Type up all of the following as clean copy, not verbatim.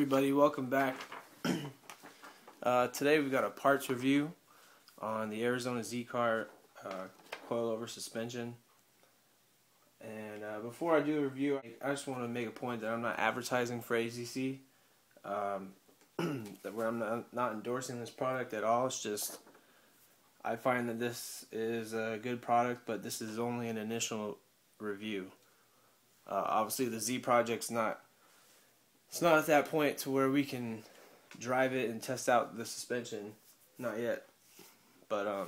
everybody, welcome back. Today we've got a parts review on the Arizona Z car coilover suspension. And before I do a review, I just want to make a point that I'm not advertising for AZC. That I'm not endorsing this product at all. It's just I find that this is a good product, but this is only an initial review. Obviously, the Z project's not. It's not at that point to where we can drive it and test out the suspension. Not yet. But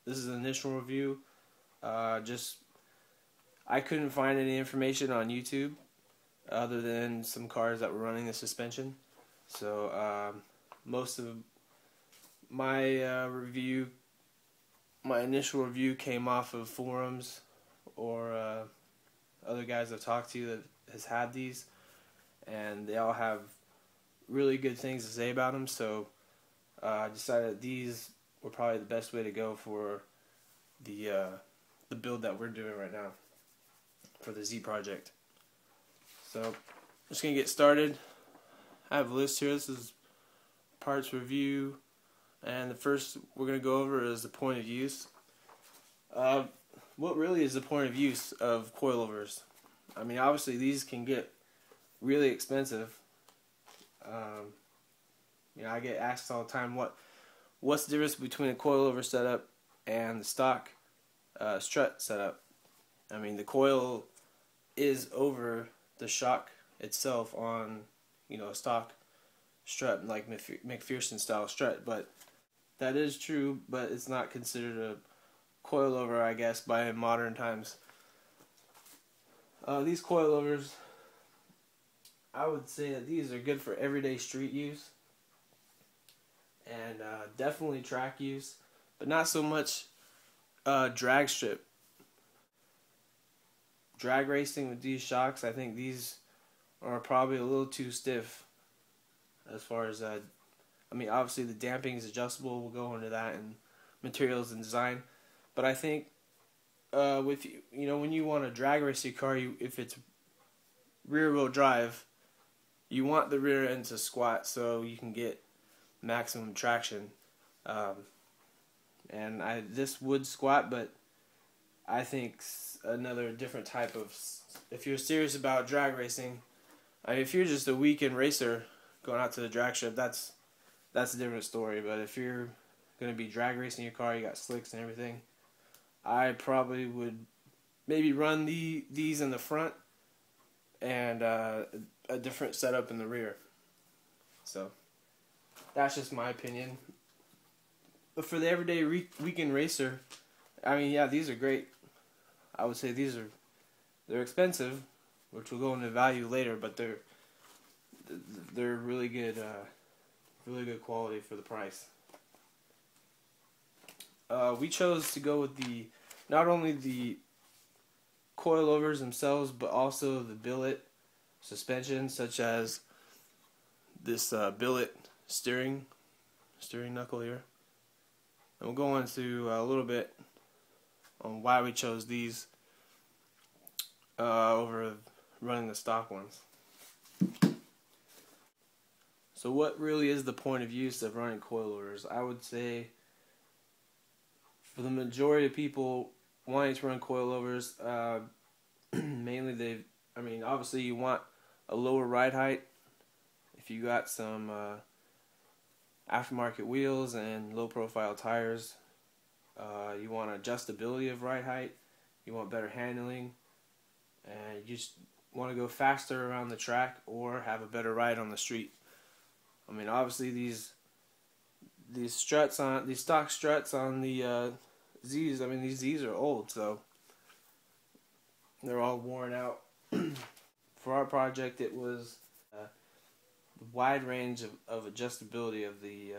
this is an initial review. I couldn't find any information on YouTube other than some cars that were running the suspension. So most of my my initial review came off of forums or other guys I've talked to that has had these, and they all have really good things to say about them. So I decided that these were probably the best way to go for the build that we're doing right now for the Z project. So I'm just gonna get started. I have a list here. This is parts review, and the first we're gonna go over is the point of use. What really is the point of use of coilovers? I mean, obviously these can get really expensive. I get asked all the time, what's the difference between a coilover setup and the stock strut setup? I mean, the coil is over the shock itself on, a stock strut, like McPherson style strut, but that is true, but it's not considered a coilover, I guess, by modern times. These coilovers, I would say that these are good for everyday street use and definitely track use, but not so much drag strip. Drag racing with these shocks, I think these are probably a little too stiff as far as obviously the damping is adjustable. We'll go into that and materials and design. But I think with when you want to drag race your car, if it's rear wheel drive, you want the rear end to squat so you can get maximum traction. This would squat, but I think another different type of. If you're serious about drag racing, if you're just a weekend racer going out to the drag strip, that's a different story. But if you're going to be drag racing your car, you got slicks and everything, I probably would maybe run these in the front and a different setup in the rear. So that's just my opinion. But for the everyday weekend racer, these are great. I would say they're expensive, which we'll go into value later, but they're really good quality for the price. We chose to go with not only the coilovers themselves, but also the billet suspension, such as this billet steering knuckle here. And we'll go into a little bit on why we chose these over running the stock ones. So what really is the point of use of running coilovers? I would say for the majority of people wanting to run coilovers, mainly obviously you want a lower ride height. If you got some aftermarket wheels and low profile tires, you want adjustability of ride height, you want better handling, and you just want to go faster around the track or have a better ride on the street. Obviously these stock struts on the Z's, these Z's are old, so they're all worn out. For our project, it was the wide range of adjustability of the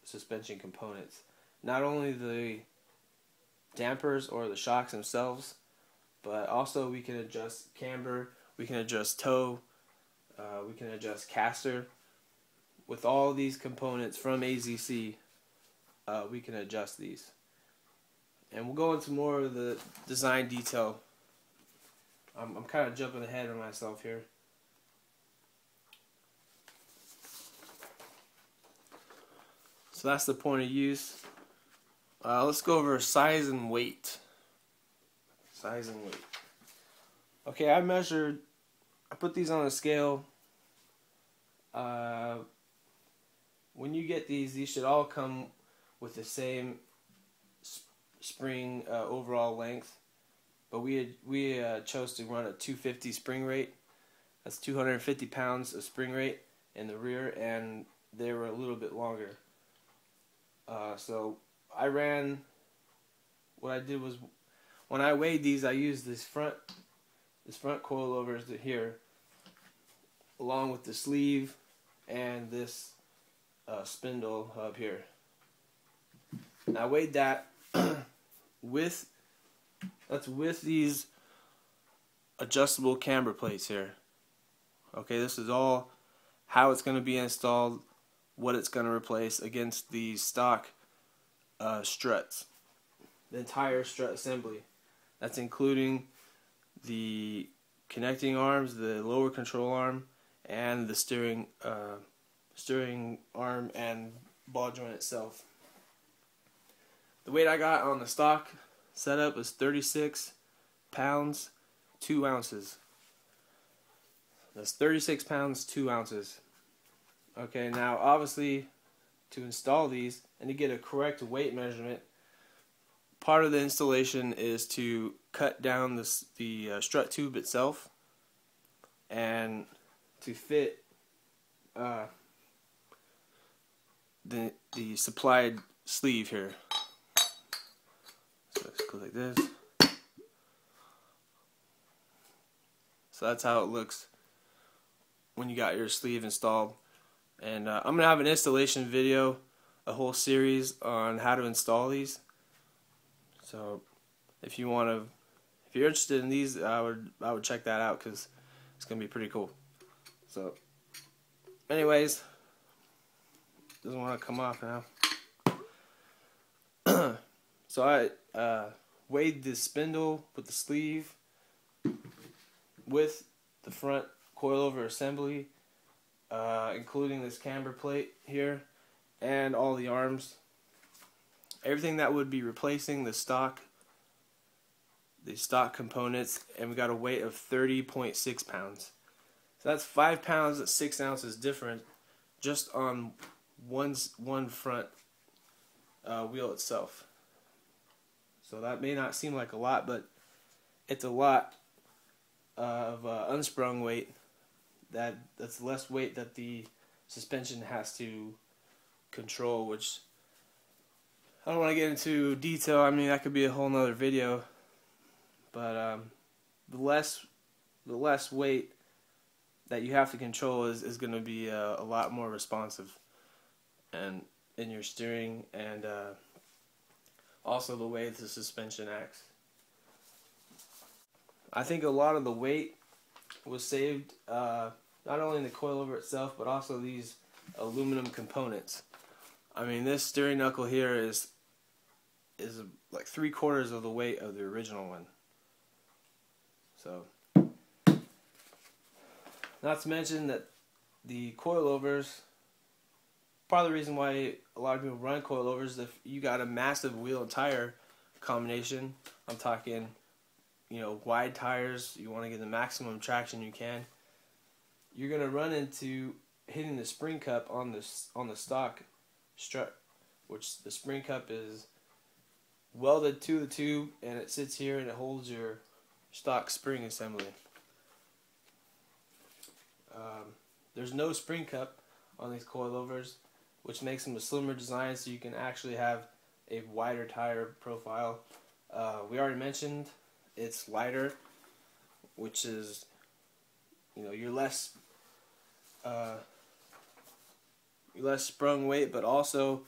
suspension components. Not only the dampers or the shocks themselves, but also we can adjust camber, we can adjust toe, we can adjust caster. With all these components from AZC, we can adjust these. And we'll go into more of the design detail. I'm kind of jumping ahead of myself here. So that's the point of use. Let's go over size and weight. Size and weight. Okay, I put these on a scale. When you get these should all come with the same spring overall length. But we chose to run a 250 spring rate. That's 250 pounds of spring rate in the rear, and they were a little bit longer. So what I did was, when I weighed these, I used this front coilovers here, along with the sleeve and this spindle hub here. And I weighed that with these adjustable camber plates here. Okay, this is all how it's going to be installed, what it's going to replace against the stock struts, the entire strut assembly. That's including the connecting arms, the lower control arm, and the steering arm and ball joint itself. The weight I got on the stock setup was 36 pounds 2 ounces. That's 36 pounds 2 ounces. Okay, now obviously to install these and to get a correct weight measurement, part of the installation is to cut down the strut tube itself and to fit the supplied sleeve here. So it goes like this. So that's how it looks when you got your sleeve installed. And I'm going to have an installation video, a whole series on how to install these. So if you're interested in these, I would check that out, because it's going to be pretty cool. So anyways, doesn't want to come off now. So I weighed the spindle with the sleeve with the front coilover assembly, including this camber plate here and all the arms. Everything that would be replacing the stock components, and we got a weight of 30.6 pounds. So that's 5 pounds at 6 ounces different just on one front wheel itself. So that may not seem like a lot, but it's a lot of unsprung weight. That's less weight that the suspension has to control, which I don't want to get into detail. I mean, that could be a whole nother video. But the less weight that you have to control is going to be a lot more responsive, and in your steering, and also the way the suspension acts. I think a lot of the weight was saved not only in the coilover itself, but also these aluminum components. I mean, this steering knuckle here is like 3/4 of the weight of the original one. So, not to mention that the coilovers, part of the reason why a lot of people run coilovers, if you got a massive wheel and tire combination, I'm talking, wide tires, you want to get the maximum traction you can, you're going to run into hitting the spring cup on the stock strut, which the spring cup is welded to the tube, and it sits here and it holds your stock spring assembly. There's no spring cup on these coilovers, which makes them a slimmer design, so you can actually have a wider tire profile. We already mentioned it's lighter, which is, you're less sprung weight, but also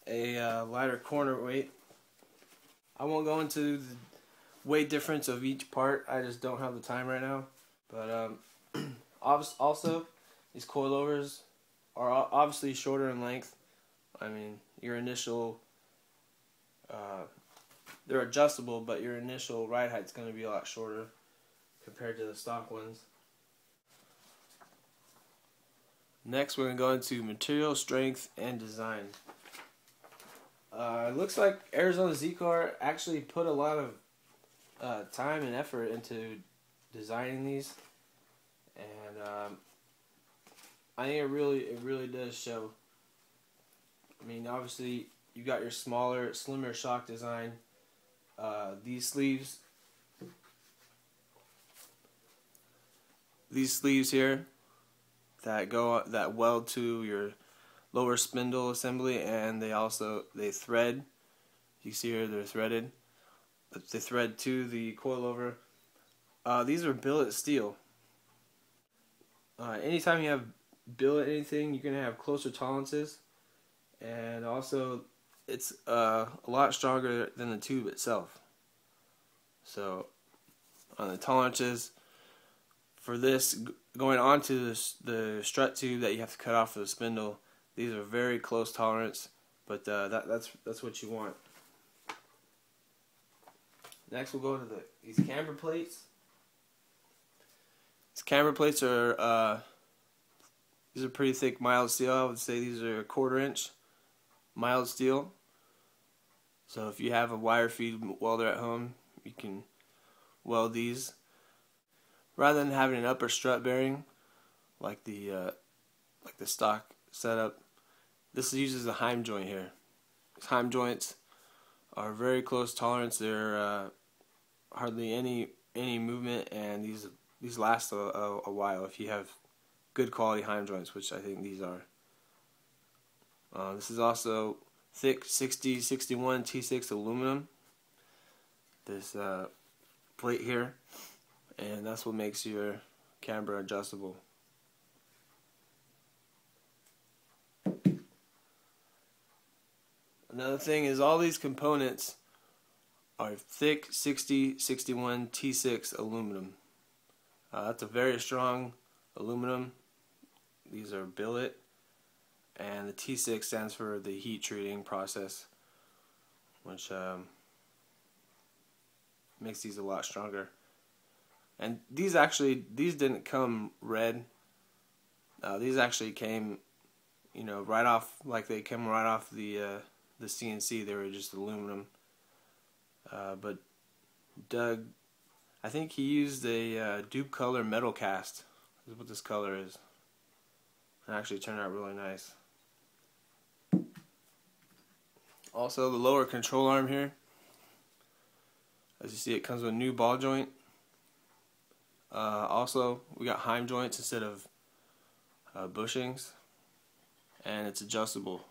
a lighter corner weight. I won't go into the weight difference of each part. I just don't have the time right now. But also, these coilovers are obviously shorter in length. I mean, your initial, they're adjustable, but your initial ride height's going to be a lot shorter compared to the stock ones. Next, we're going to go into material strength and design. It looks like Arizona Z-Car actually put a lot of time and effort into designing these, and I think it really does show. I mean, obviously you got your smaller, slimmer shock design. These sleeves here that weld to your lower spindle assembly, and they thread. You see here they're threaded. They thread to the coilover. These are billet steel. Anytime you have billet anything, you're gonna have closer tolerances, and also it's a lot stronger than the tube itself. So on the tolerances for this, going onto the strut tube that you have to cut off for the spindle, these are very close tolerance, but that's what you want. Next, we'll go to these camber plates. These camber plates are these are pretty thick mild steel. I would say these are 1/4 inch mild steel. So if you have a wire feed welder at home, you can weld these. Rather than having an upper strut bearing like the stock setup, this uses a Heim joint here. These Heim joints are very close tolerance. They're hardly any movement, and these last a while if you have good quality Heim joints, which I think these are. This is also thick 6061 T6 aluminum. This plate here, and that's what makes your camber adjustable. Another thing is all these components are thick 6061 T6 aluminum. That's a very strong aluminum. These are billet, and the T6 stands for the heat treating process, which makes these a lot stronger. And these didn't come red. These actually came, right off, like they came right off the CNC. They were just aluminum. But Doug, I think he used a dupe color metal cast. This is what this color is. It actually turned out really nice. Also, the lower control arm here, as you see, it comes with a new ball joint. Also, we got Heim joints instead of bushings, and it's adjustable.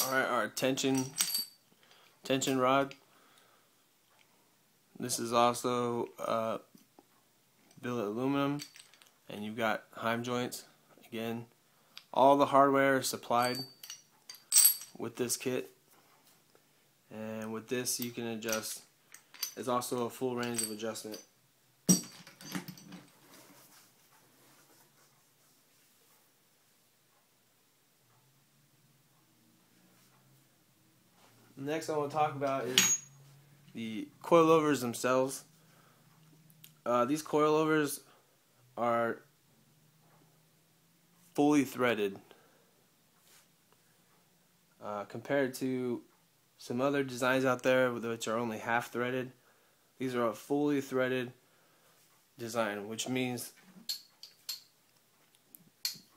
Alright, our tension rod. This is also billet aluminum, and you've got Heim joints. Again, all the hardware is supplied with this kit, and with this you can adjust. There's also a full range of adjustment. Next I want to talk about is the coilovers themselves. These coilovers are fully threaded. Compared to some other designs out there which are only half threaded, these are a fully threaded design, which means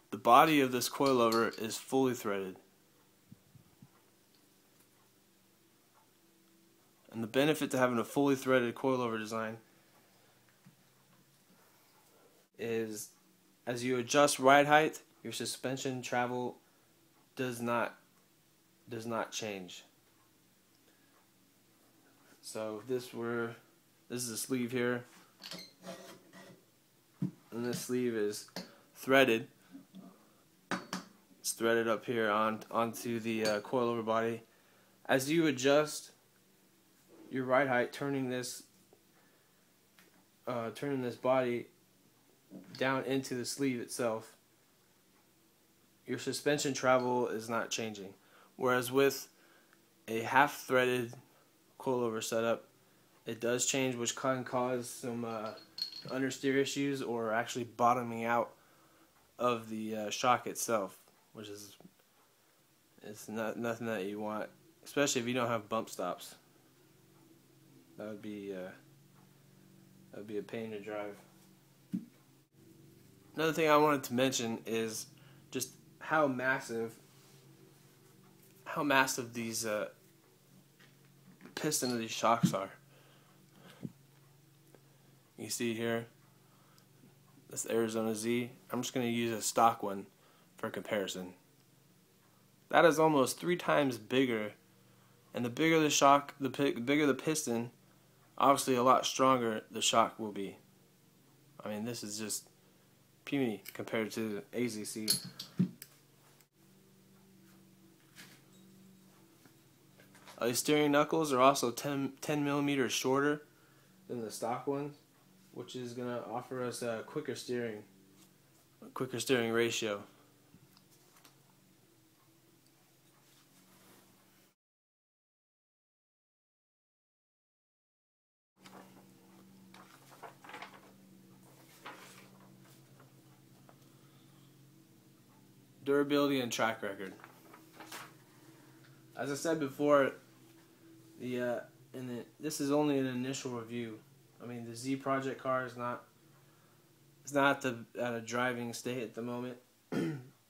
the body of this coilover is fully threaded. And the benefit to having a fully threaded coilover design is, as you adjust ride height, your suspension travel does not change. So if this is a sleeve here, and this sleeve is threaded. It's threaded up here onto the coilover body. As you adjust your ride height, turning this body down into the sleeve itself, your suspension travel is not changing. Whereas with a half threaded coilover setup, it does change, which can cause some understeer issues or actually bottoming out of the shock itself, which is it's nothing that you want, especially if you don't have bump stops. That would be a pain to drive. Another thing I wanted to mention is just how massive these piston of these shocks are. You see here, this Arizona Z. I'm just going to use a stock one for comparison. That is almost 3 times bigger, and the bigger the shock, the bigger the piston, obviously a lot stronger the shock will be. I mean, this is just puny compared to AZC. The steering knuckles are also 10 millimeters shorter than the stock ones, which is going to offer us a quicker steering ratio. Durability and track record. As I said before, this is only an initial review. I mean, the Z project car is not at a driving state at the moment,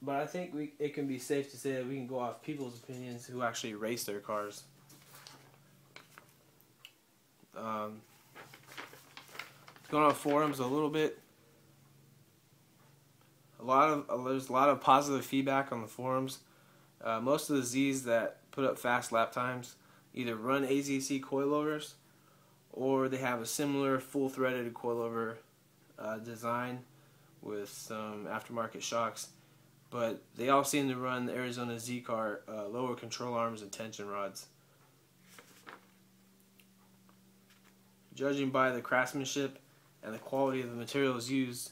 but I think it can be safe to say that we can go off people's opinions who actually race their cars. Going on forums a little bit. There's a lot of positive feedback on the forums. Most of the Zs that put up fast lap times either run AZC coilovers or they have a similar full-threaded coilover design with some aftermarket shocks, but they all seem to run the Arizona Z car lower control arms and tension rods. Judging by the craftsmanship and the quality of the materials used,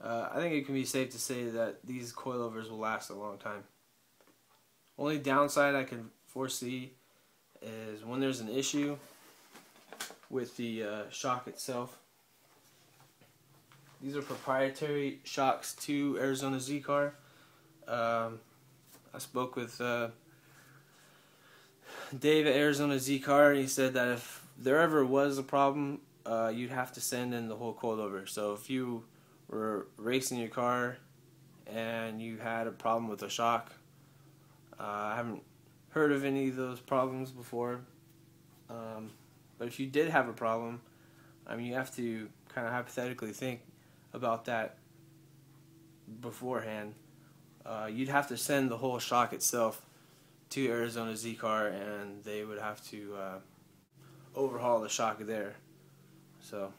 I think it can be safe to say that these coilovers will last a long time. Only downside I can foresee is when there's an issue with the shock itself. These are proprietary shocks to Arizona Z car. I spoke with Dave at Arizona Z car, and he said that if there ever was a problem, you'd have to send in the whole coilover. So if you were racing your car and you had a problem with the shock, I haven't heard of any of those problems before, but if you did have a problem, I mean, you have to kind of hypothetically think about that beforehand. You'd have to send the whole shock itself to Arizona Z car, and they would have to overhaul the shock there. So,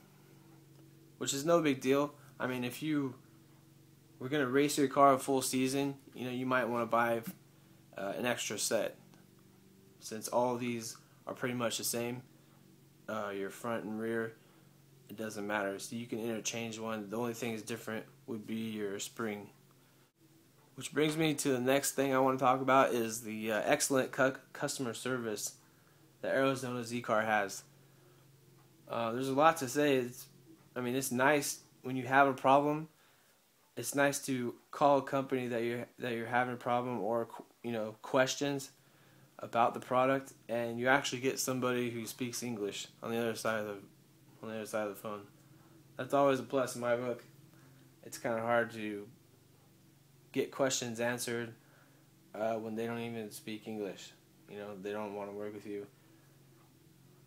which is no big deal. I mean, if you were going to race your car a full season, you might want to buy an extra set, since all of these are pretty much the same. Your front and rear, it doesn't matter, so you can interchange one. The only thing that's different would be your spring. Which brings me to the next thing I want to talk about is the excellent customer service that Arizona Z car has. There's a lot to say. It's nice when you have a problem. It's nice to call a company that you're having a problem or questions about the product, and you actually get somebody who speaks English on the other side of the phone. That's always a plus in my book. It's kind of hard to get questions answered when they don't even speak English. They don't want to work with you.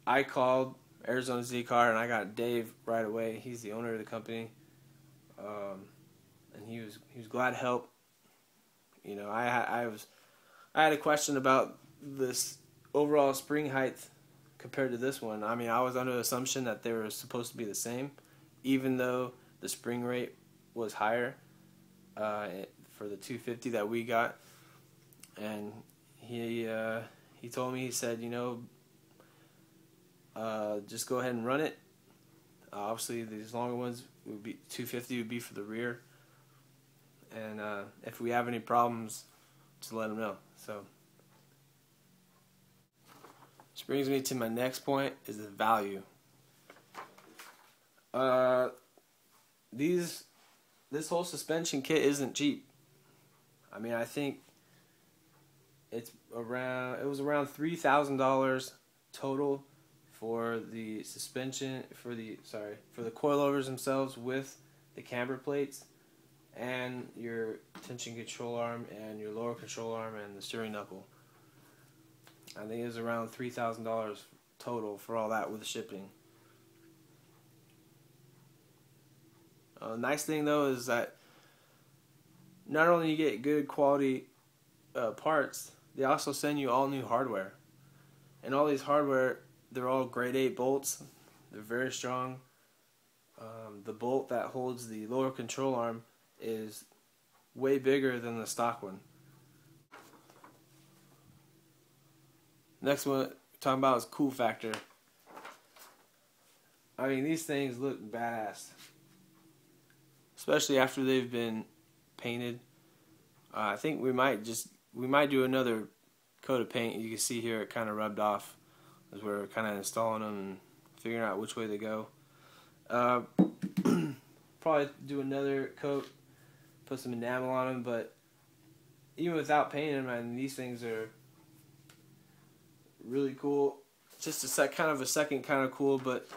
I called Arizona Z car and I got Dave right away. He's the owner of the company, and he was glad to help. I had a question about this overall spring height compared to this one. I mean, I was under the assumption that they were supposed to be the same, even though the spring rate was higher for the 250 that we got. And he told me, he said, just go ahead and run it. Obviously, these longer ones would be 250 would be for the rear, and if we have any problems, just let them know. So, which brings me to my next point, is the value. This whole suspension kit isn't cheap. I mean, I think it was around $3,000 total for the suspension, for the coilovers themselves with the camber plates and your tension control arm and your lower control arm and the steering knuckle. I think it was around $3,000 total for all that with shipping. Nice thing though is that not only you get good quality parts, they also send you all new hardware. And all these hardware, they're all grade 8 bolts. They're very strong. The bolt that holds the lower control arm is way bigger than the stock one. Next one we're talking about is cool factor. I mean, these things look badass, especially after they've been painted. I think we might do another coat of paint. You can see here it kind of rubbed off as we're kind of installing them and figuring out which way they go. Probably do another coat, put some enamel on them, but even without painting them, I mean, these things are really cool. Just a second kind of cool, but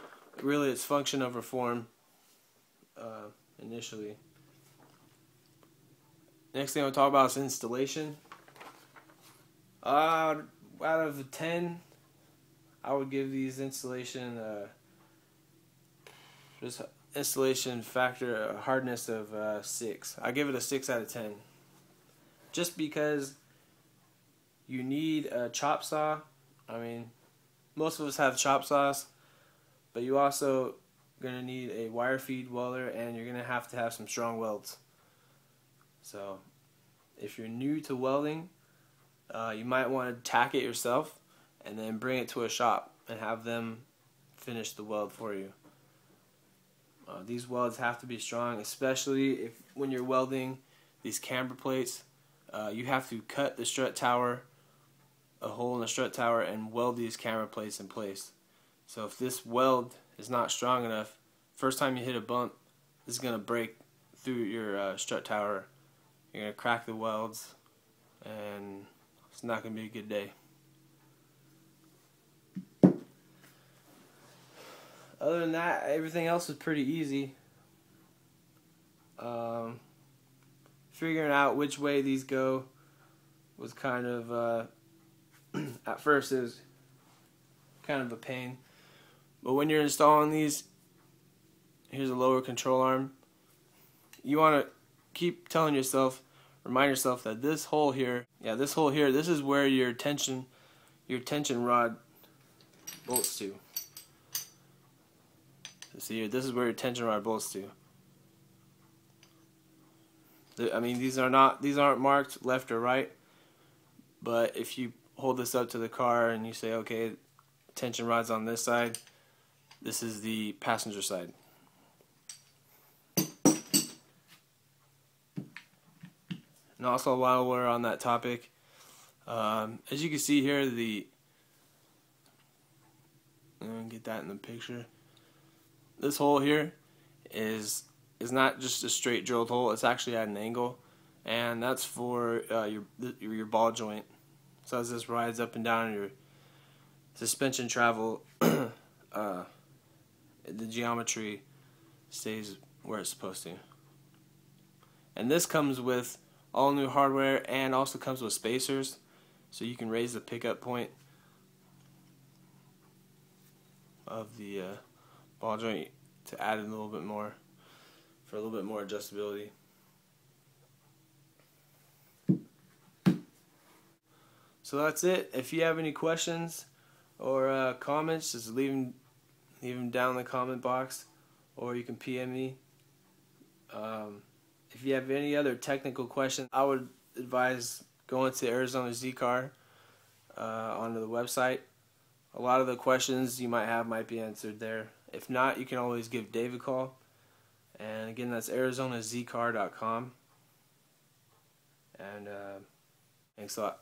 really it's function over form initially. Next thing I'll talk about is installation. Out of 10, I would give these installation factor a hardness of 6. I give it a 6 out of 10. Just because you need a chop saw. I mean, most of us have chop saws, but you also gonna need a wire feed welder, and you're gonna have to have some strong welds. So, if you're new to welding, you might want to tack it yourself and then bring it to a shop and have them finish the weld for you. These welds have to be strong, especially when you're welding these camber plates. You have to cut the strut tower, a hole in the strut tower, and weld these camber plates in place. So if this weld is not strong enough, first time you hit a bump, this is going to break through your strut tower. You're going to crack the welds, and it's not going to be a good day. Other than that, everything else is pretty easy. Figuring out which way these go was kind of, at first it was kind of a pain. But when you're installing these, here's a lower control arm. You want to keep telling yourself, remind yourself that this hole here, this is where your tension rod bolts to. See here, this is where your tension rod bolts to. I mean, these aren't marked left or right, but if you hold this up to the car and you say, okay, tension rod's on this side, this is the passenger side. And also, while we're on that topic, as you can see here, get that in the picture. This hole here is not just a straight drilled hole; it's actually at an angle, and that's for your ball joint. So as this rides up and down your suspension travel, the geometry stays where it's supposed to. And this comes with all new hardware, and also comes with spacers, so you can raise the pickup point of the ball joint to add a little bit more, for a little bit more adjustability. So that's it. If you have any questions or comments, just leave them down in the comment box, or you can PM me. If you have any other technical questions, I would advise going to Arizona Z Car onto the website. A lot of the questions you might have might be answered there. If not, you can always give Dave a call. And again, that's ArizonaZcar.com. And thanks a lot.